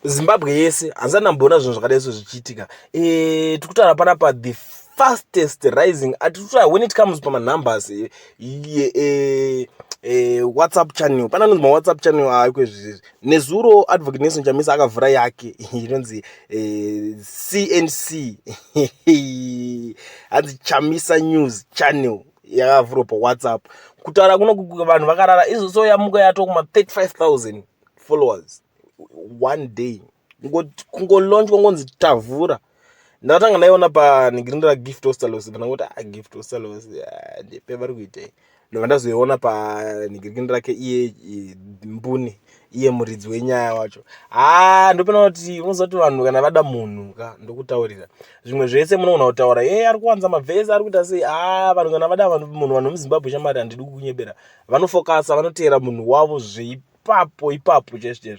Zimbabwe yese hanzana mbona zvinhu zvakadai zvichiitika. Tikutaura panapa the fastest rising when it comes pama numbers WhatsApp channel. Pana nonzi WhatsApp channel kwezvizvi. Nezuro advocate Nelson Chamisa akavhura yake inonzi CNC hanzi Chamisa News channel yakavhurwa paWhatsApp. Kutaura kuno vanhu vakarara izoso yamuka yatokuma 35,000 followers one day. Kungolaunch kongonzi tavhura. Ndatanga ndaiona panigirindira gift hostalos panangoti gift hostalos ndepe vari kuita ndovandazoiona panigirindira ke iye mbuni iye muridzi wenyaya wacho. Ndopena kuti unozoti vanhu kana vada munhu ndokutaurira zvimwe zvese munoona kutaura ari kuwanza mavhesi ari kuita sei. Vanhu kana vada munhu vanhu muZimbabwe chamari handidi kukunyebera vanofokasa vanoteera munhu wavo ipapo chezvo.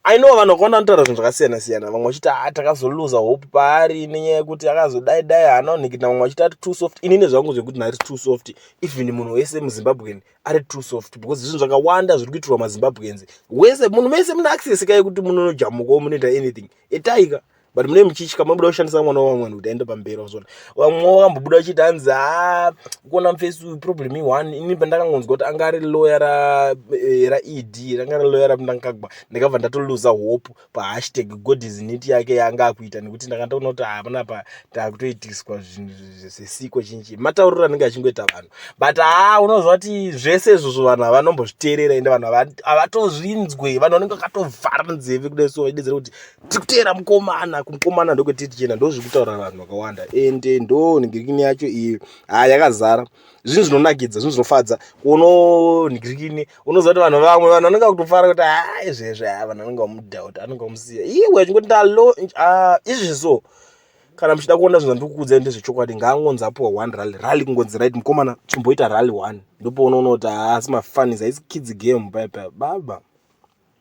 I know vanhu vakaona anotaura zvinhu zvakasiyana siyana, vamwe vachiti takazoluza hope paari nenyaya yekuti akazodai haana kunhikita, vamwe vachiti ari too soft. Inini zvangu zvekuti nhari too soft, even munhu wese muZimbabwe ari too soft, because zvinhu zvakawanda zviri kuitirwa maZimbabweans wese. Munhu wese mune access kai yekuti munojamuka munoita anything etaika, but mune muchichika mabuda kushandisa mwana wamwe kuti aende pamberi wazvona. Vamwe vakambobuda vachiti hanzi kuona mufesi problem one. Ini pandakangonzwa kuti anga ari lawyer raED, ranga ari lawyer rapindangagwa, ndakabva ndatoluza hope pahashtag God is in it yake yanga akuita, nekuti ndakandoona kuti panapa takutoitiswa zvinhu zvesiko chinji matauriro anenge achingoita vanhu. But unoziva kuti zvese izvozvo vanhu havanombozviteerera, ende vanhu havatozvinzwe, vanhu vanenge vakatovhara nzeve kudai so vachidedzera kuti tikuteera mukomana ndokweti tichena. Ndo zviri kutaura vanhu vakawanda, ende ndo nhingirikini yacho iyi yakazara. Zvinhu zvinonakidza, zvinhu zvinofadza kuono nhingirikini. Unoziva kuti vanhu vamwe vanenge kutofara kuti izvezvi vanhu vanenge vamudhauta, anenge vamusiya iwe chingoti izvi so. Kana muchida kuona zvinhu zvandikukuudzai ndezvechokwadi, ngaangonzi apuwa 1 rally kungonzi right mukomana chimboita rally 1, ndipo unoona kuti asi mafun is kids game baba.